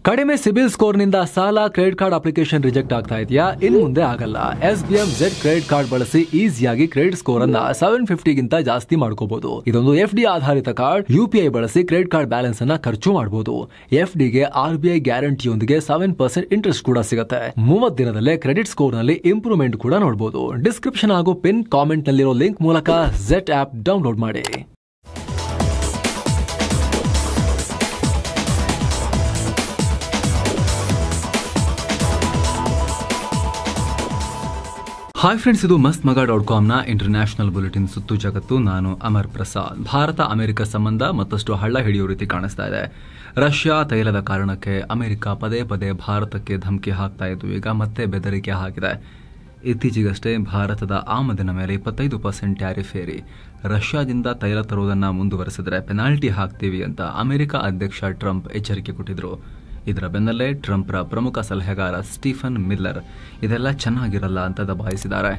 ಕಡಿಮೆ ಸಿಬಿಲ್ ಸ್ಕೋರ್ ನಿಂದ ಸಾಲ ಕ್ರೆಡಿಟ್ ಕಾರ್ಡ್ ಅಪ್ಲಿಕೇಶನ್ ರಿಜೆಕ್ಟ್ ಆಗ್ತಾ ಇದೆಯಾ? ಇನ್ನು ಮುಂದೆ ಆಗಲ್ಲ. SBM Z ಕ್ರೆಡಿಟ್ ಕಾರ್ಡ್ ಬಳಸಿ ಈಸಿಯಾಗಿ ಕ್ರೆಡಿಟ್ ಸ್ಕೋರ್ ಅನ್ನ 750 ಗಿಂತ ಜಾಸ್ತಿ ಮಾಡ್ಕೋಬಹುದು. ಇದೊಂದು FD ಆಧಾರಿತ ಕಾರ್ಡ್. UPI ಬಳಸಿ ಕ್ರೆಡಿಟ್ ಕಾರ್ಡ್ ಬ್ಯಾಲೆನ್ಸ್ ಅನ್ನ ಖರ್ಚು ಮಾಡಬಹುದು. FD ಗೆ RBI ಗ್ಯಾರಂಟಿಯೊಂದಿಗೆ 7% ಇಂಟ್ರೆಸ್ಟ್ ಕೂಡ ಸಿಗುತ್ತೆ. 30 ದಿನದಲ್ಲೇ ಕ್ರೆಡಿಟ್ ಸ್ಕೋರ್ ನಲ್ಲಿ ಇಂಪ್ರೂವ್ಮೆಂಟ್ ಕೂಡ ನೋಡಬಹುದು. ಡಿಸ್ಕ್ರಿಪ್ಷನ್ ಹಾಗೂ ಪಿನ್ ಕಾಮೆಂಟ್ ನಲ್ಲಿರೋ ಲಿಂಕ್ ಮೂಲಕ Z ಆಪ್ ಡೌನ್ಲೋಡ್ ಮಾಡಿ. ಹಾಯ್ ಫ್ರೆಂಡ್ಸ್, ಇದು mastmaga.com ನ ಇಂಟರ್ನ್ಯಾಷನಲ್ ಬುಲೆಟಿನ್ ಸುತ್ತು ಜಗತ್ತು. ನಾನು ಅಮರ್ ಪ್ರಸಾದ್. ಭಾರತ ಅಮೆರಿಕ ಸಂಬಂಧ ಮತ್ತಷ್ಟು ಹಳ್ಳ ಹಿಡಿಯೋ ರೀತಿ ಕಾಣಿಸ್ತಾ ಇದೆ. ರಷ್ಯಾ ತೈಲದ ಕಾರಣಕ್ಕೆ ಅಮೆರಿಕ ಪದೇ ಪದೇ ಭಾರತಕ್ಕೆ ಧಮಕಿ ಹಾಕ್ತಾ ಇದ್ದು ಈಗ ಮತ್ತೆ ಬೆದರಿಕೆ ಹಾಕಿದೆ. ಇತ್ತೀಚೆಗಷ್ಟೇ ಭಾರತದ ಆಮದಿನ ಮೇಲೆ 25% ಟ್ಯಾರಿಫ್ ಏರಿ ರಷ್ಯಾದಿಂದ ತೈಲ ತರುವುದನ್ನು ಮುಂದುವರೆಸಿದ್ರೆ ಪೆನಾಲ್ಟಿ ಹಾಕ್ತೀವಿ ಅಂತ ಅಮೆರಿಕ ಅಧ್ಯಕ್ಷ ಟ್ರಂಪ್ ಎಚ್ಚರಿಕೆ ಕೊಟ್ಟಿದ್ರು. ಇದರ ಬೆನ್ನಲ್ಲೇ ಟ್ರಂಪ್ರ ಪ್ರಮುಖ ಸಲಹೆಗಾರ ಸ್ಟೀಫನ್ ಮಿಲ್ಲರ್ ಇದೆಲ್ಲ ಚೆನ್ನಾಗಿರಲ್ಲ ಅಂತ ದಬಾಯಿಸಿದ್ದಾರೆ.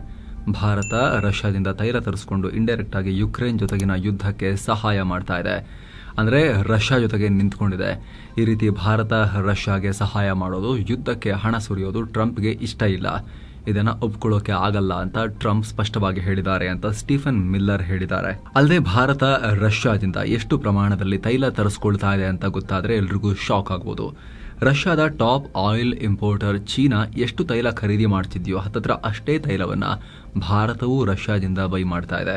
ಭಾರತ ರಷ್ಯಾದಿಂದ ತೈಲ ತರಿಸಿಕೊಂಡು ಇಂಡೈರೆಕ್ಟ್ ಆಗಿ ಯುಕ್ರೇನ್ ಜೊತೆಗಿನ ಯುದ್ಧಕ್ಕೆ ಸಹಾಯ ಮಾಡ್ತಾ ಇದೆ. ಅಂದರೆ ರಷ್ಯಾ ಜೊತೆಗೆ ನಿಂತ್ಕೊಂಡಿದೆ. ಈ ರೀತಿ ಭಾರತ ರಷ್ಯಾಗೆ ಸಹಾಯ ಮಾಡೋದು, ಯುದ್ಧಕ್ಕೆ ಹಣ ಸುರಿಯೋದು ಟ್ರಂಪ್ಗೆ ಇಷ್ಟ ಇಲ್ಲ. ಇದನ್ನ ಒಪ್ಕೊಳ್ಳೋಕೆ ಆಗಲ್ಲ ಅಂತ ಟ್ರಂಪ್ ಸ್ಪಷ್ಟವಾಗಿ ಹೇಳಿದ್ದಾರೆ ಅಂತ ಸ್ಟೀಫನ್ ಮಿಲ್ಲರ್ ಹೇಳಿದ್ದಾರೆ. ಅಲ್ಲದೆ ಭಾರತ ರಷ್ಯಾದಿಂದ ಎಷ್ಟು ಪ್ರಮಾಣದಲ್ಲಿ ತೈಲ ತರಿಸ್ಕೊಳ್ತಾ ಇದೆ ಅಂತ ಗೊತ್ತಾದ್ರೆ ಎಲ್ರಿಗೂ ಶಾಕ್ ಆಗ್ಬೋದು. ರಷ್ಯಾದ ಟಾಪ್ ಆಯಿಲ್ ಇಂಪೋರ್ಟರ್ ಚೀನಾ ಎಷ್ಟು ತೈಲ ಖರೀದಿ ಮಾಡ್ತಿದ್ಯೋ ಹತ್ತತ್ರ ಅಷ್ಟೇ ತೈಲವನ್ನ ಭಾರತವು ರಷ್ಯಾದಿಂದ ಬೈ ಮಾಡ್ತಾ ಇದೆ.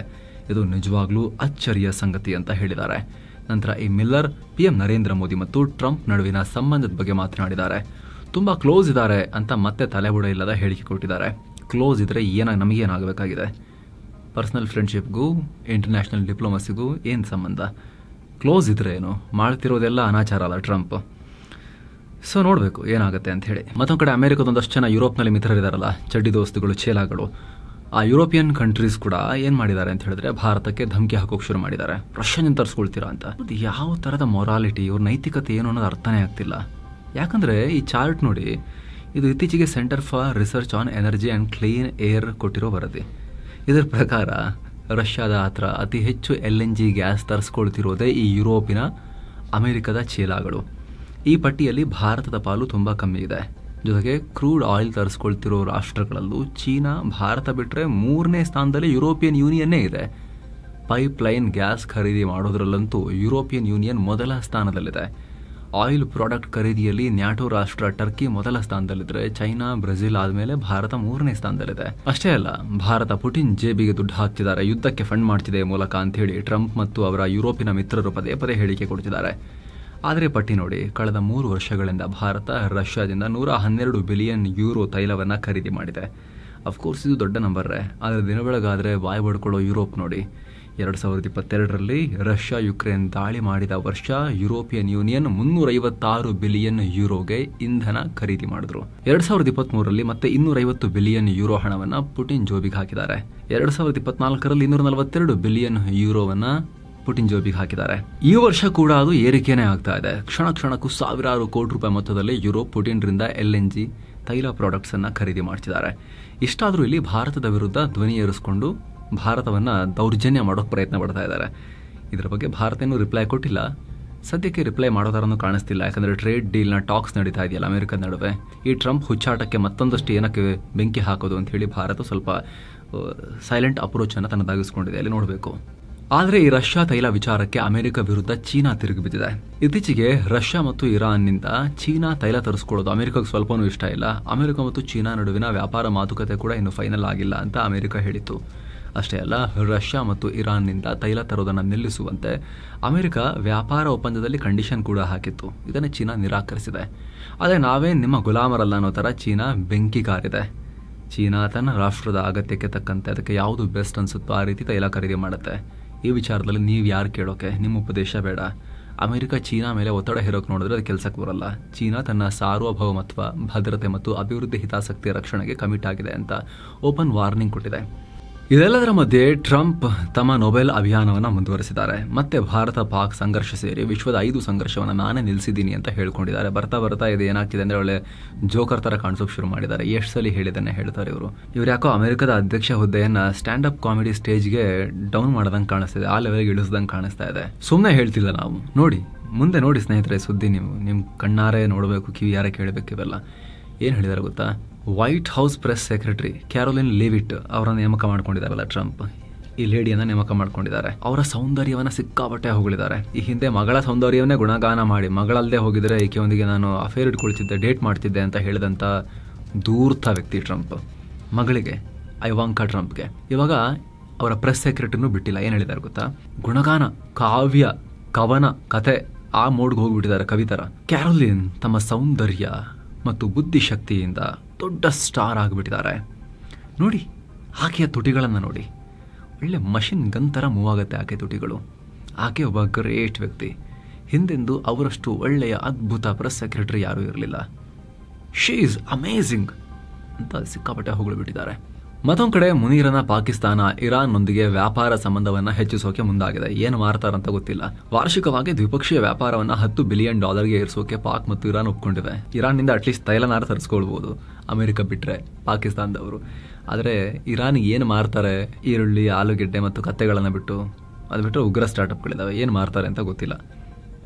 ಇದು ನಿಜವಾಗ್ಲೂ ಅಚ್ಚರಿಯ ಸಂಗತಿ ಅಂತ ಹೇಳಿದ್ದಾರೆ. ನಂತರ ಈ ಮಿಲ್ಲರ್ PM ನರೇಂದ್ರ ಮೋದಿ ಮತ್ತು ಟ್ರಂಪ್ ನಡುವಿನ ಸಂಬಂಧದ ಬಗ್ಗೆ ಮಾತನಾಡಿದ್ದಾರೆ. ತುಂಬಾ ಕ್ಲೋಸ್ ಇದ್ದಾರೆ ಅಂತ ಮತ್ತೆ ತಲೆಬುಡ ಇಲ್ಲದ ಹೇಳಿಕೆ ಕೊಟ್ಟಿದ್ದಾರೆ. ಕ್ಲೋಸ್ ಇದ್ರೆ ನಮಗೇನಾಗಬೇಕಾಗಿದೆ? ಪರ್ಸನಲ್ ಫ್ರೆಂಡ್ಶಿಪ್ಗೂ ಇಂಟರ್ನ್ಯಾಷನಲ್ ಡಿಪ್ಲೊಮಸಿಗೂ ಏನು ಸಂಬಂಧ? ಕ್ಲೋಸ್ ಇದ್ರೆ ಏನು? ಮಾಡ್ತಿರೋದೆಲ್ಲ ಅನಾಚಾರ ಅಲ್ಲ ಟ್ರಂಪ್. ಸೊ ನೋಡಬೇಕು ಏನಾಗುತ್ತೆ ಅಂತ ಹೇಳಿ. ಮತ್ತೊಂದು ಕಡೆ ಅಮೆರಿಕದೊಂದಷ್ಟು ಜನ ಯುರೋಪ್ನಲ್ಲಿ ಮಿತ್ರರಿದಾರಲ್ಲ, ಚಡ್ಡಿ ದೋಸ್ತಿಗಳು, ಚೇಲಾಗಳು. ಆ ಯುರೋಪಿಯನ್ ಕಂಟ್ರೀಸ್ ಕೂಡ ಏನ್ ಮಾಡಿದ್ದಾರೆ ಅಂತ ಹೇಳಿದ್ರೆ ಭಾರತಕ್ಕೆ ಧಮಕಿ ಹಾಕೋಕೆ ಶುರು ಮಾಡಿದ್ದಾರೆ. ರಷ್ಯನ್ ತರಿಸ್ಕೊಳ್ತೀರಾ ಅಂತ. ಯಾವ ತರದ ಮೊರಾಲಿಟಿ, ಇವ್ರ ನೈತಿಕತೆ ಏನು ಅನ್ನೋದು ಅರ್ಥನೇ ಆಗ್ತಿಲ್ಲ. ಯಾಕಂದ್ರೆ ಈ ಚಾರ್ಟ್ ನೋಡಿ, ಇದು ಇತ್ತೀಚೆಗೆ centre for research on energy and clean air ಕೊಟ್ಟಿರೋ ವರದಿ. ಇದರ ಪ್ರಕಾರ ರಷ್ಯಾದ ಹತ್ರ ಅತಿ ಹೆಚ್ಚು LNG ಗ್ಯಾಸ್ ತರಿಸ್ಕೊಳ್ತಿರೋದೇ ಈ ಯುರೋಪಿನ ಅಮೆರಿಕದ ಚೀಲಾಗಳು. ಈ ಪಟ್ಟಿಯಲ್ಲಿ ಭಾರತದ ಪಾಲು ತುಂಬಾ ಕಮ್ಮಿ ಇದೆ. ಜೊತೆಗೆ ಕ್ರೂಡ್ ಆಯಿಲ್ ತರಿಸ್ಕೊಳ್ತಿರೋ ರಾಷ್ಟ್ರಗಳಲ್ಲೂ ಚೀನಾ, ಭಾರತ ಬಿಟ್ಟರೆ 3ನೇ ಸ್ಥಾನದಲ್ಲಿ ಯುರೋಪಿಯನ್ ಯೂನಿಯನ್ನೇ ಇದೆ. ಪೈಪ್ ಲೈನ್ ಗ್ಯಾಸ್ ಖರೀದಿ ಮಾಡೋದ್ರಲ್ಲಂತೂ ಯುರೋಪಿಯನ್ ಯೂನಿಯನ್ ಮೊದಲ ಸ್ಥಾನದಲ್ಲಿದೆ. ಆಯಿಲ್ ಪ್ರಾಡಕ್ಟ್ ಖರೀದಿಯಲ್ಲಿ ನ್ಯಾಟೋ ರಾಷ್ಟ್ರ ಟರ್ಕಿ ಮೊದಲ ಸ್ಥಾನದಲ್ಲಿದ್ರೆ ಚೈನಾ, ಬ್ರೆಜಿಲ್ ಆದ್ಮೇಲೆ ಭಾರತ 3ನೇ ಸ್ಥಾನದಲ್ಲಿದೆ. ಅಷ್ಟೇ ಅಲ್ಲ, ಭಾರತ ಪುಟಿನ್ ಜೇಬಿಗೆ ದುಡ್ಡು ಹಾಕ್ತಿದ್ದಾರೆ, ಯುದ್ಧಕ್ಕೆ ಫಂಡ್ ಮಾಡ್ತಿದೆ ಮೂಲಕ ಅಂತ ಹೇಳಿ ಟ್ರಂಪ್ ಮತ್ತು ಅವರ ಯುರೋಪಿನ ಮಿತ್ರರು ಪದೇ ಪದೇ ಹೇಳಿಕೆ ಕೊಡ್ತಿದ್ದಾರೆ. ಆದರೆ ಪಟ್ಟಿ ನೋಡಿ, ಕಳೆದ 3 ವರ್ಷಗಳಿಂದ ಭಾರತ ರಷ್ಯಾದಿಂದ 112 ಬಿಲಿಯನ್ ಯೂರೋ ತೈಲವನ್ನ ಖರೀದಿ ಮಾಡಿದೆ. ಅಫ್ಕೋರ್ಸ್ ಇದು ದೊಡ್ಡ ನಂಬರ್ರೇ, ಆದರೆ ದಿನ ಬೆಳಗಾದ್ರೆ ಬಾಯ್ ಬಡ್ಕೊಳ್ಳೋ ಯುರೋಪ್ ನೋಡಿ. 2022ರಲ್ಲಿ ರಷ್ಯಾ ಯುಕ್ರೇನ್ ದಾಳಿ ಮಾಡಿದ ವರ್ಷ ಯುರೋಪಿಯನ್ ಯೂನಿಯನ್ 356 ಬಿಲಿಯನ್ ಯೂರೋಗೆ ಇಂಧನ ಖರೀದಿ ಮಾಡಿದ್ರು. 2023ರಲ್ಲಿ ಮತ್ತೆ 250 ಬಿಲಿಯನ್ ಯೂರೋ ಹಣವನ್ನ ಪುಟಿನ್ ಜೋಬಿಗೆ ಹಾಕಿದ್ದಾರೆ. 2024ರಲ್ಲಿ 242 ಬಿಲಿಯನ್ ಯೂರೋವನ್ನ ಪುಟಿನ್ ಜೋಬಿಗೆ ಹಾಕಿದ್ದಾರೆ. ಈ ವರ್ಷ ಕೂಡ ಅದು ಏರಿಕೆನೇ ಆಗ್ತಾ ಇದೆ. ಕ್ಷಣ ಕ್ಷಣಕ್ಕೂ ಸಾವಿರಾರು ಕೋಟಿ ರೂಪಾಯಿ ಮೊತ್ತದಲ್ಲಿ ಯುರೋಪ್ ಪುಟಿನ್ರಿಂದ LNG ತೈಲ ಪ್ರಾಡಕ್ಟ್ಸ್ ಅನ್ನ ಖರೀದಿ ಮಾಡ್ತಿದ್ದಾರೆ. ಇಷ್ಟಾದ್ರೂ ಇಲ್ಲಿ ಭಾರತದ ವಿರುದ್ಧ ಧ್ವನಿ ಏರಿಸಿಕೊಂಡು ಭಾರತವನ್ನ ದೌರ್ಜನ್ಯ ಮಾಡೋಕೆ ಪ್ರಯತ್ನ ಪಡ್ತಾ ಇದ್ದಾರೆ. ಇದರ ಬಗ್ಗೆ ಭಾರತ ಇನ್ನೂ ರಿಪ್ಲೈ ಕೊಟ್ಟಿಲ್ಲ. ಸದ್ಯಕ್ಕೆ ರಿಪ್ಲೈ ಮಾಡೋ ಥರನೂ ಕಾಣಿಸ್ತಿಲ್ಲ. ಯಾಕಂದ್ರೆ ಟ್ರೇಡ್ ಡೀಲ್ನ ಟಾಕ್ಸ್ ನಡೀತಾ ಇದೆಯಲ್ಲ ಅಮೆರಿಕದ ನಡುವೆ. ಈ ಟ್ರಂಪ್ ಹುಚ್ಚಾಟಕ್ಕೆ ಮತ್ತೊಂದಷ್ಟು ಏನಕ್ಕೆ ಬೆಂಕಿ ಹಾಕೋದು ಅಂತ ಹೇಳಿ ಭಾರತ ಸ್ವಲ್ಪ ಸೈಲೆಂಟ್ ಅಪ್ರೋಚ್ ಅನ್ನು ತನ್ನದಾಗಿಸ್ಕೊಂಡಿದೆ. ಅಲ್ಲಿ ನೋಡಬೇಕು. ಆದರೆ ಈ ರಷ್ಯಾ ತೈಲ ವಿಚಾರಕ್ಕೆ ಅಮೆರಿಕ ವಿರುದ್ಧ ಚೀನಾ ತಿರುಗಿ ಬಿದ್ದಿದೆ. ಇತ್ತೀಚೆಗೆ ರಷ್ಯಾ ಮತ್ತು ಇರಾನ್ನಿಂದ ಚೀನಾ ತೈಲ ತರಿಸ್ಕೊಳ್ಳೋದು ಅಮೆರಿಕಕ್ಕೆ ಸ್ವಲ್ಪನೂ ಇಷ್ಟ ಇಲ್ಲ. ಅಮೆರಿಕ ಮತ್ತು ಚೀನಾ ನಡುವಿನ ವ್ಯಾಪಾರ ಮಾತುಕತೆ ಕೂಡ ಇನ್ನು ಫೈನಲ್ ಆಗಿಲ್ಲ ಅಂತ ಅಮೆರಿಕ ಹೇಳಿತ್ತು. ಅಷ್ಟೇ ಅಲ್ಲ, ರಷ್ಯಾ ಮತ್ತು ಇರಾನ್ನಿಂದ ತೈಲ ತರೋದನ್ನು ನಿಲ್ಲಿಸುವಂತೆ ಅಮೆರಿಕ ವ್ಯಾಪಾರ ಒಪ್ಪಂದದಲ್ಲಿ ಕಂಡೀಷನ್ ಕೂಡ ಹಾಕಿತ್ತು. ಇದನ್ನು ಚೀನಾ ನಿರಾಕರಿಸಿದೆ. ಆದರೆ ನಾವೇ ನಿಮ್ಮ ಗುಲಾಮರಲ್ಲ ಅನ್ನೋ ಥರ ಚೀನಾ ಬೆಂಕಿ ಕಾರಿದೆ. ಚೀನಾ ತನ್ನ ರಾಷ್ಟ್ರದ ಅಗತ್ಯಕ್ಕೆ ತಕ್ಕಂತೆ ಅದಕ್ಕೆ ಯಾವುದು ಬೆಸ್ಟ್ ಅನ್ಸುತ್ತೋ ಆ ರೀತಿ ತೈಲ ಖರೀದಿ ಮಾಡುತ್ತೆ. ಈ ವಿಚಾರದಲ್ಲಿ ನೀವು ಯಾರು ಕೇಳೋಕೆ? ನಿಮ್ಮ ಉಪದೇಶ ಬೇಡ. ಅಮೆರಿಕ ಚೀನಾ ಮೇಲೆ ಒತ್ತಡ ಹೇರೋಕೆ ನೋಡಿದ್ರೆ ಅದು ಕೆಲಸಕ್ಕೆ ಬರಲ್ಲ. ಚೀನಾ ತನ್ನ ಸಾರ್ವಭೌಮತ್ವ, ಭದ್ರತೆ ಮತ್ತು ಅಭಿವೃದ್ಧಿ ಹಿತಾಸಕ್ತಿಯ ರಕ್ಷಣೆಗೆ ಕಮಿಟ್ ಆಗಿದೆ ಅಂತ ಓಪನ್ ವಾರ್ನಿಂಗ್ ಕೊಟ್ಟಿದೆ. ಇದೆಲ್ಲದರ ಮಧ್ಯೆ ಟ್ರಂಪ್ ತಮ್ಮ ನೊಬೆಲ್ ಅಭಿಯಾನವನ್ನು ಮುಂದುವರೆಸಿದ್ದಾರೆ. ಮತ್ತೆ ಭಾರತ ಪಾಕ್ ಸಂಘರ್ಷ ಸೇರಿ ವಿಶ್ವದ 5 ಸಂಘರ್ಷವನ್ನು ನಾನೇ ನಿಲ್ಲಿಸಿದ್ದೀನಿ ಅಂತ ಹೇಳ್ಕೊಂಡಿದ್ದಾರೆ. ಬರ್ತಾ ಬರ್ತಾ ಇದು ಏನಾಗ್ತಿದೆ ಅಂದ್ರೆ ಒಳ್ಳೆ ಜೋಕರ್ ತರ ಕಾಣಿಸೋಕೆ ಶುರು ಮಾಡಿದ್ದಾರೆ. ಎಷ್ಟು ಸಲ ಹೇಳಿದನ್ನೇ ಹೇಳ್ತಾರೆ ಇವರು ಯಾಕೋ ಅಮೆರಿಕದ ಅಧ್ಯಕ್ಷ ಹುದ್ದೆಯನ್ನ ಸ್ಟ್ಯಾಂಡ್ ಅಪ್ ಕಾಮಿಡಿ ಸ್ಟೇಜ್ಗೆ ಡೌನ್ ಮಾಡದಂಗೆ ಕಾಣಿಸ್ತಿದೆ, ಆ ಲೆವೆಲ್ಗೆ ಇಳಿಸ್ದಂಗೆ ಕಾಣಿಸ್ತಾ ಇದೆ. ಸುಮ್ಮನೆ ಹೇಳ್ತಿಲ್ಲ ನಾವು ನೋಡಿ, ಮುಂದೆ ನೋಡಿ ಸ್ನೇಹಿತರೆ, ಸುದ್ದಿ ನೀವು ನಿಮ್ಮ ಕಣ್ಣಾರೆ ನೋಡಬೇಕು, ಕಿವಿಯಾರೆ ಕೇಳಬೇಕು. ಇವೆಲ್ಲ ಏನು ಹೇಳಿದ್ದಾರೆ ಗೊತ್ತಾ? White House press secretary Karoline Leavitt ಅವರನ್ನು ನೇಮಕ ಮಾಡ್ಕೊಂಡಿದ್ದಾರಲ್ಲ ಟ್ರಂಪ್, ಈ ಲೇಡಿಯನ್ನು ನೇಮಕ ಮಾಡ್ಕೊಂಡಿದ್ದಾರೆ. ಅವರ ಸೌಂದರ್ಯವನ್ನು ಸಿಕ್ಕಾಪಟ್ಟೆ ಹೊಗಳಿದ್ದಾರೆ. ಈ ಹಿಂದೆ ಮಗಳ ಸೌಂದರ್ಯವನ್ನೇ ಗುಣಗಾನ ಮಾಡಿ, ಮಗಳಲ್ಲದೆ ಹೋಗಿದ್ರೆ ಈಕೆಯೊಂದಿಗೆ ನಾನು ಅಫೇರ್ ಇಟ್ಕೊಳ್ತಿದ್ದೆ, ಡೇಟ್ ಮಾಡ್ತಿದ್ದೆ ಅಂತ ಹೇಳಿದಂಥ ದೂರ್ತ ವ್ಯಕ್ತಿ ಟ್ರಂಪ್. ಮಗಳಿಗೆ ಐವಾಂಕಾ ಟ್ರಂಪ್ಗೆ ಇವಾಗ ಅವರ ಪ್ರೆಸ್ ಸೆಕ್ರೆಟರಿನೂ ಬಿಟ್ಟಿಲ್ಲ. ಏನು ಹೇಳಿದ್ದಾರೆ ಗೊತ್ತಾ? ಗುಣಗಾನ, ಕಾವ್ಯ, ಕವನ, ಕತೆ ಆ ಮೋಡ್ಗೆ ಹೋಗ್ಬಿಟ್ಟಿದ್ದಾರೆ ಕವಿತರ. ಕ್ಯಾರೋಲಿನ್ ತಮ್ಮ ಸೌಂದರ್ಯ ಮತ್ತು ಬುದ್ಧಿಶಕ್ತಿಯಿಂದ ದೊಡ್ಡ ಸ್ಟಾರ್ ಆಗಿಬಿಟ್ಟಿದ್ದಾರೆ. ನೋಡಿ ಆಕೆಯ ತುಟಿಗಳನ್ನು ನೋಡಿ, ಒಳ್ಳೆ ಮಷಿನ್ ಗನ್ ಥರ ಮೂವ್ ಆಗುತ್ತೆ ಆಕೆ ತುಟಿಗಳು. ಆಕೆ ಒಬ್ಬ ಗ್ರೇಟ್ ವ್ಯಕ್ತಿ. ಹಿಂದೆಂದು ಅವರಷ್ಟು ಒಳ್ಳೆಯ ಅದ್ಭುತ ಪ್ರೆಸ್ ಸೆಕ್ರೆಟರಿ ಯಾರೂ ಇರಲಿಲ್ಲ. ಶಿ ಈಸ್ ಅಮೇಝಿಂಗ್ ಅಂತ ಸಿಕ್ಕಾಪಟ್ಟೆ ಹೊಗಳು ಬಿಟ್ಟಿದ್ದಾರೆ. ಮತ್ತೊಂದು ಕಡೆ ಮುನೀರನ ಪಾಕಿಸ್ತಾನ ಇರಾನ್ನೊಂದಿಗೆ ವ್ಯಾಪಾರ ಸಂಬಂಧವನ್ನು ಹೆಚ್ಚಿಸೋಕೆ ಮುಂದಾಗಿದೆ. ಏನು ಮಾಡ್ತಾರಂತ ಗೊತ್ತಿಲ್ಲ. ವಾರ್ಷಿಕವಾಗಿ ದ್ವಿಪಕ್ಷೀಯ ವ್ಯಾಪಾರವನ್ನು $10 ಬಿಲಿಯನ್ ಏರಿಸೋಕೆ ಪಾಕ್ ಮತ್ತು ಇರಾನ್ ಒಪ್ಕೊಂಡಿವೆ. ಇರಾನ್ನಿಂದ ಅಟ್ಲೀಸ್ಟ್ ತೈಲನಾರ ತರಿಸ್ಕೊಳ್ಬಹುದು, ಅಮೆರಿಕ ಬಿಟ್ಟರೆ ಪಾಕಿಸ್ತಾನದವರು. ಆದರೆ ಇರಾನ್ ಏನು ಮಾರ್ತಾರೆ? ಈರುಳ್ಳಿ, ಆಲೂಗೆಡ್ಡೆ ಮತ್ತು ಕತ್ತೆಗಳನ್ನು ಬಿಟ್ಟು, ಅದು ಬಿಟ್ಟರೆ ಉಗ್ರ ಸ್ಟಾರ್ಟ್ಅಪ್ಗಳಿದ್ದಾವೆ. ಏನು ಮಾರ್ತಾರೆ ಅಂತ ಗೊತ್ತಿಲ್ಲ.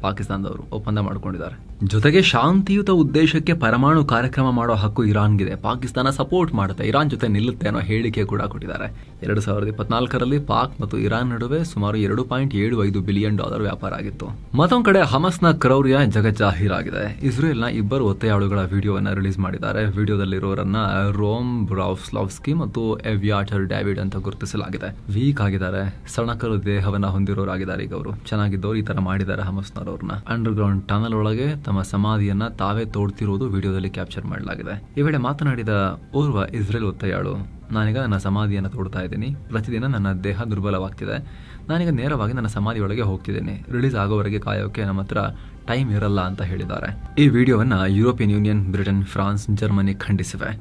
ಪಾಕಿಸ್ತಾನದವರು ಒಪ್ಪಂದ ಮಾಡಿಕೊಂಡಿದ್ದಾರೆ. ಜೊತೆಗೆ ಶಾಂತಿಯುತ ಉದ್ದೇಶಕ್ಕೆ ಪರಮಾಣು ಕಾರ್ಯಕ್ರಮ ಮಾಡೋ ಹಕ್ಕು ಇರಾನ್ಗಿದೆ. ಪಾಕಿಸ್ತಾನ ಸಪೋರ್ಟ್ ಮಾಡುತ್ತೆ, ಇರಾನ್ ಜೊತೆ ನಿಲ್ಲುತ್ತೆ ಅನ್ನೋ ಹೇಳಿಕೆ ಕೂಡ ಕೊಟ್ಟಿದ್ದಾರೆ. 2024ರಲ್ಲಿ ಪಾಕ್ ಮತ್ತು ಇರಾನ್ ನಡುವೆ ಸುಮಾರು $2.75 ಬಿಲಿಯನ್ ವ್ಯಾಪಾರ ಆಗಿತ್ತು. ಮತ್ತೊಂದು ಕಡೆ ಹಮಸ್ನ ಕ್ರೌರ್ಯ ಜಗಜ್ಜಾಹೀರಾಗಿದೆ. ಇಸ್ರೇಲ್ನ ಇಬ್ಬರು ಒತ್ತೆಯಾಳುಗಳ ವಿಡಿಯೋವನ್ನು ರಿಲೀಸ್ ಮಾಡಿದ್ದಾರೆ. ವಿಡಿಯೋದಲ್ಲಿರೋರನ್ನ ರೋಮ್ ಬ್ರಾವ್ಸ್ಲಾವ್ಸ್ಕಿ ಮತ್ತು ಎವ್ಯಾಟರ್ ಡ್ಯಾವಿಡ್ ಅಂತ ಗುರುತಿಸಲಾಗಿದೆ. ವೀಕ್ ಆಗಿದ್ದಾರೆ, ಸಣಕಲು ದೇಹವನ್ನ ಹೊಂದಿರೋರಾಗಿದ್ದಾರೆ. ಈಗ ಅವರು ಚೆನ್ನಾಗಿದ್ದವರು ಈ ತರ ಮಾಡಿದ್ದಾರೆ. ಹಮಸ್ನವ್ರನ್ನ ಅಂಡರ್ ಗ್ರೌಂಡ್ ಟನಲ್ ಒಳಗೆ ತಮ್ಮ ಸಮಾಧಿಯನ್ನ ತಾವೇ ತೋಡ್ತಿರುವುದು ವಿಡಿಯೋದಲ್ಲಿ ಕ್ಯಾಪ್ಚರ್ ಮಾಡಲಾಗಿದೆ. ಈ ವೇಳೆ ಮಾತನಾಡಿದ ಓರ್ವ ಇಸ್ರೇಲ್ ಒತ್ತೆಯಾಳು, ನಾನೀಗ ನನ್ನ ಸಮಾಧಿಯನ್ನು ತೋಡ್ತಾ ಇದ್ದೀನಿ. ಪ್ರತಿದಿನ ನನ್ನ ದೇಹ ದುರ್ಬಲವಾಗ್ತಿದೆ. ನಾನೀಗ ನೇರವಾಗಿ ನನ್ನ ಸಮಾಧಿ ಒಳಗೆ ಹೋಗ್ತಿದ್ದೀನಿ. ರಿಲೀಸ್ ಆಗೋವರೆಗೆ ಕಾಯೋಕೆ ನಮ್ಮ ಹತ್ರ ಟೈಮ್ ಇರಲ್ಲ ಅಂತ ಹೇಳಿದ್ದಾರೆ. ಈ ವಿಡಿಯೋವನ್ನ European Union, Britain, France, Germany ಖಂಡಿಸಿವೆ.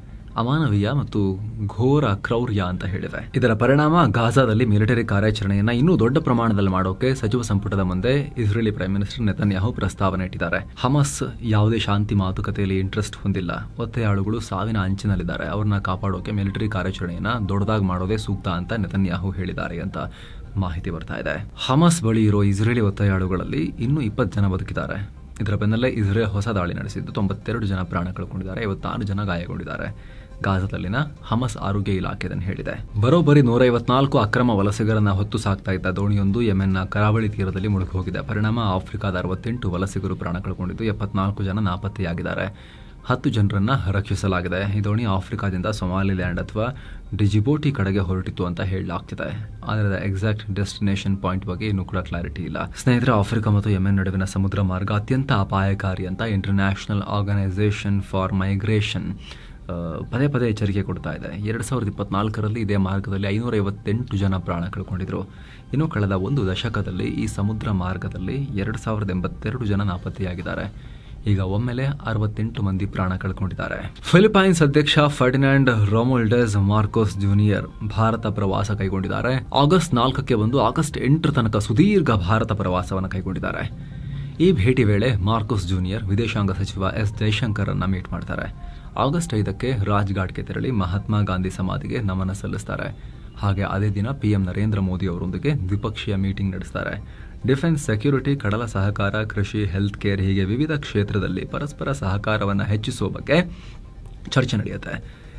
ಅಮಾನವೀಯ ಮತ್ತು ಘೋರ ಕ್ರೌರ್ಯ ಅಂತ ಹೇಳಿವೆ. ಇದರ ಪರಿಣಾಮ ಗಾಜಾದಲ್ಲಿ ಮಿಲಿಟರಿ ಕಾರ್ಯಾಚರಣೆಯನ್ನ ಇನ್ನೂ ದೊಡ್ಡ ಪ್ರಮಾಣದಲ್ಲಿ ಮಾಡೋಕೆ ಸಚಿವ ಸಂಪುಟದ ಮುಂದೆ ಇಸ್ರೇಲಿ ಪ್ರೈಮ್ ಮಿನಿಸ್ಟರ್ ನೆತನ್ಯಾಹು ಪ್ರಸ್ತಾವನೆ ಇಟ್ಟಿದ್ದಾರೆ. ಹಮಸ್ ಯಾವುದೇ ಶಾಂತಿ ಮಾತುಕತೆಯಲ್ಲಿ ಇಂಟ್ರೆಸ್ಟ್ ಹೊಂದಿಲ್ಲ. ಒತ್ತೆಯಾಳುಗಳು ಸಾವಿನ ಅಂಚಿನಲ್ಲಿದ್ದಾರೆ. ಅವ್ರನ್ನ ಕಾಪಾಡೋಕೆ ಮಿಲಿಟರಿ ಕಾರ್ಯಾಚರಣೆಯನ್ನ ದೊಡ್ಡದಾಗಿ ಮಾಡೋದೇ ಸೂಕ್ತ ಅಂತ ನೆತನ್ಯಾಹು ಹೇಳಿದ್ದಾರೆ ಅಂತ ಮಾಹಿತಿ ಬರ್ತಾ ಇದೆ. ಹಮಸ್ ಬಳಿ ಇರೋ ಇಸ್ರೇಲಿ ಒತ್ತೆಯಾಳುಗಳಲ್ಲಿ ಇನ್ನೂ 20 ಜನ ಬದುಕಿದ್ದಾರೆ. ಇದರ ಬೆನ್ನಲ್ಲೇ ಇಸ್ರೇಲ್ ಹೊಸ ದಾಳಿ ನಡೆಸಿದ್ದು 92 ಜನ ಪ್ರಾಣ ಕಳ್ಕೊಂಡಿದ್ದಾರೆ, 56 ಜನ ಗಾಯಗೊಂಡಿದ್ದಾರೆ. ಗಾಜಾದಲ್ಲಿನ ಹಮಸ್ ಆರೋಗ್ಯ ಇಲಾಖೆ ಇದನ್ನು ಹೇಳಿದೆ. ಬರೋಬ್ಬರಿ 154 ಅಕ್ರಮ ವಲಸಿಗರನ್ನ ಹೊತ್ತು ಸಾಕ್ತಾ ಇದ್ದ ದೋಣಿಯೊಂದು ಯೆಮೆನ್ನ ಕರಾವಳಿ ತೀರದಲ್ಲಿ ಮುಳುಗಿ ಹೋಗಿದೆ. ಪರಿಣಾಮ ಆಫ್ರಿಕಾದ 68 ವಲಸಿಗರು ಪ್ರಾಣ ಕಳ್ಕೊಂಡಿದ್ದು 74 ಜನ ನಾಪತ್ತೆಯಾಗಿದ್ದಾರೆ. 10 ಜನರನ್ನ ರಕ್ಷಿಸಲಾಗಿದೆ. ಈ ದೋಣಿ ಆಫ್ರಿಕಾದಿಂದ ಸೊಮಾಲಿಲ್ಯಾಂಡ್ ಅಥವಾ ಡಿಜಿಬೋಟಿ ಕಡೆಗೆ ಹೊರಟಿತ್ತು ಅಂತ ಹೇಳಲಾಗ್ತಿದೆ. ಆದರೆ ಎಕ್ಸಾಕ್ಟ್ ಡೆಸ್ಟಿನೇಷನ್ ಪಾಯಿಂಟ್ ಬಗ್ಗೆ ಇನ್ನೂ ಕೂಡ ಕ್ಲಾರಿಟಿ ಇಲ್ಲ. ಸ್ನೇಹಿತರೆ, ಆಫ್ರಿಕಾ ಮತ್ತು ಯೆಮೆನ್ ನಡುವಿನ ಸಮುದ್ರ ಮಾರ್ಗ ಅತ್ಯಂತ ಅಪಾಯಕಾರಿ ಅಂತ ಇಂಟರ್ನ್ಯಾಷನಲ್ ಆರ್ಗನೈಸೇಷನ್ ಫಾರ್ ಮೈಗ್ರೇಷನ್ ಪದೇ ಪದೇ ಎಚ್ಚರಿಕೆ ಕೊಡ್ತಾ ಇದೆ. 2024ರಲ್ಲಿ ಇದೇ ಮಾರ್ಗದಲ್ಲಿ 558 ಜನ ಪ್ರಾಣ ಕಳ್ಕೊಂಡಿದ್ರು. ಇನ್ನು ಕಳೆದ ಒಂದು ದಶಕದಲ್ಲಿ ಈ ಸಮುದ್ರ ಮಾರ್ಗದಲ್ಲಿ 2082 ಜನ ನಾಪತ್ತೆಯಾಗಿದ್ದಾರೆ. ಈಗ ಒಮ್ಮೆಲೆ 68 ಮಂದಿ ಪ್ರಾಣ ಕಳ್ಕೊಂಡಿದ್ದಾರೆ. ಫಿಲಿಪೈನ್ಸ್ ಅಧ್ಯಕ್ಷ ಫರ್ಡಿನಾಂಡ್ ರೊಮುಲ್ಡೆಸ್ ಮಾರ್ಕೋಸ್ ಜೂನಿಯರ್ ಭಾರತ ಪ್ರವಾಸ ಕೈಗೊಂಡಿದ್ದಾರೆ. ಆಗಸ್ಟ್ 4ಕ್ಕೆ ಬಂದು ಆಗಸ್ಟ್ 8 ತನಕ ಸುದೀರ್ಘ ಭಾರತ ಪ್ರವಾಸವನ್ನು ಕೈಗೊಂಡಿದ್ದಾರೆ. ಈ ಭೇಟಿ ವೇಳೆ ಮಾರ್ಕೋಸ್ ಜೂನಿಯರ್ ವಿದೇಶಾಂಗ ಸಚಿವ ಎಸ್ ಜೈಶಂಕರ್ ಅನ್ನ ಮೀಟ್ ಮಾಡ್ತಾರೆ. ಆಗಸ್ಟ್ 5ಕ್ಕೆ ರಾಜ್ಘಾಟ್ಗೆ ತೆರಳಿ ಮಹಾತ್ಮ ಗಾಂಧಿ ಸಮಾಧಿಗೆ ನಮನ ಸಲ್ಲಿಸ್ತಾರೆ. ಹಾಗೆ ಅದೇ ದಿನ ಪಿಎಂ ನರೇಂದ್ರ ಮೋದಿ ಅವರೊಂದಿಗೆ ದ್ವಿಪಕ್ಷೀಯ ಮೀಟಿಂಗ್ ನಡೆಸ್ತಾರೆ. ಡಿಫೆನ್ಸ್, ಸೆಕ್ಯೂರಿಟಿ, ಕಡಲ ಸಹಕಾರ, ಕೃಷಿ, ಹೆಲ್ತ್ ಕೇರ್ ಹೀಗೆ ವಿವಿಧ ಕ್ಷೇತ್ರದಲ್ಲಿ ಪರಸ್ಪರ ಸಹಕಾರವನ್ನು ಹೆಚ್ಚಿಸುವ ಬಗ್ಗೆ ಚರ್ಚೆ ನಡೆಯುತ್ತೆ.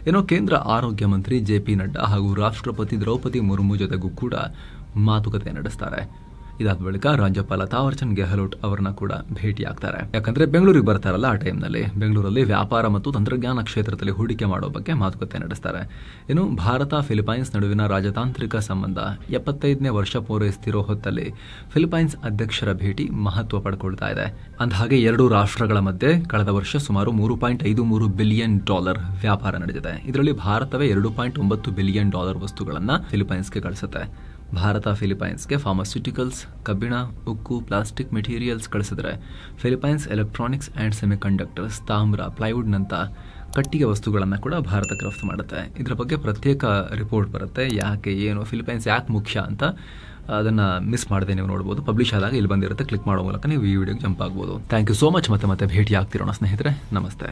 ಇನ್ನು ಕೇಂದ್ರ ಆರೋಗ್ಯ ಮಂತ್ರಿ ಜೆ.ಪಿ. ನಡ್ಡಾ ಹಾಗೂ ರಾಷ್ಟ್ರಪತಿ ದ್ರೌಪದಿ ಮುರ್ಮು ಜೊತೆಗೂ ಕೂಡ ಮಾತುಕತೆ ನಡೆಸ್ತಾರೆ. ಇದಾದ ಬಳಿಕ ರಾಜ್ಯಪಾಲ ತಾವರ್ಚಂದ್ ಗೆಹ್ಲೋಟ್ ಅವರನ್ನ ಕೂಡ ಭೇಟಿಯಾಗ್ತಾರೆ. ಯಾಕಂದ್ರೆ ಬೆಂಗಳೂರಿಗೆ ಬರ್ತಾರಲ್ಲ, ಆ ಟೈಮ್ನಲ್ಲಿ ಬೆಂಗಳೂರಲ್ಲಿ ವ್ಯಾಪಾರ ಮತ್ತು ತಂತ್ರಜ್ಞಾನ ಕ್ಷೇತ್ರದಲ್ಲಿ ಹೂಡಿಕೆ ಮಾಡೋ ಬಗ್ಗೆ ಮಾತುಕತೆ ನಡೆಸ್ತಾರೆ. ಇನ್ನು ಭಾರತ ಫಿಲಿಪೈನ್ಸ್ ನಡುವಿನ ರಾಜತಾಂತ್ರಿಕ ಸಂಬಂಧ 75ನೇ ವರ್ಷ ಪೂರೈಸುತ್ತಿರೋ ಹೊತ್ತಲ್ಲಿ ಫಿಲಿಪೈನ್ಸ್ ಅಧ್ಯಕ್ಷರ ಭೇಟಿ ಮಹತ್ವ ಪಡ್ಕೊಳ್ತಾ ಇದೆ. ಅಂದಹಾಗೆ ಎರಡೂ ರಾಷ್ಟ್ರಗಳ ಮಧ್ಯೆ ಕಳೆದ ವರ್ಷ ಸುಮಾರು $3.53 ಬಿಲಿಯನ್ ವ್ಯಾಪಾರ ನಡೆದಿದೆ. ಇದರಲ್ಲಿ ಭಾರತವೇ $2.9 ಬಿಲಿಯನ್ ವಸ್ತುಗಳನ್ನ ಫಿಲಿಪೈನ್ಸ್ಗೆ ಕಳಿಸುತ್ತೆ. ಭಾರತ ಫಿಲಿಪೈನ್ಸ್ಗೆ ಫಾರ್ಮಾಸ್ಯೂಟಿಕಲ್ಸ್, ಕಬ್ಬಿಣ, ಉಕ್ಕು, ಪ್ಲಾಸ್ಟಿಕ್ ಮೆಟೀರಿಯಲ್ಸ್ ಕಳಿಸಿದ್ರೆ ಫಿಲಿಪೈನ್ಸ್ ಎಲೆಕ್ಟ್ರಾನಿಕ್ಸ್ ಆ್ಯಂಡ್ ಸೆಮಿಕಂಡಕ್ಟರ್ಸ್, ತಾಮ್ರ, ಪ್ಲೈವುಡ್ನಂಥ ಕಟ್ಟಿಗೆ ವಸ್ತುಗಳನ್ನು ಕೂಡ ಭಾರತಕ್ಕೆ ರಫ್ತು ಮಾಡುತ್ತೆ. ಇದರ ಬಗ್ಗೆ ಪ್ರತ್ಯೇಕ ರಿಪೋರ್ಟ್ ಬರುತ್ತೆ. ಯಾಕೆ, ಏನು, ಫಿಲಿಪೈನ್ಸ್ ಯಾಕೆ ಮುಖ್ಯ ಅಂತ ಅದನ್ನು ಮಿಸ್ ಮಾಡದೆ ನೀವು ನೋಡ್ಬೋದು. ಪಬ್ಲಿಷ್ ಆದಾಗ ಇಲ್ಲಿ ಬಂದಿರುತ್ತೆ. ಕ್ಲಿಕ್ ಮಾಡೋ ಮೂಲಕ ನೀವು ಈ ವಿಡಿಯೋಗೆ ಜಂಪ್ ಆಗ್ಬೋದು. Thank you so much. ಮತ್ತೆ ಭೇಟಿ ಆಗ್ತಿರೋಣ ಸ್ನೇಹಿತರೆ. ನಮಸ್ತೆ.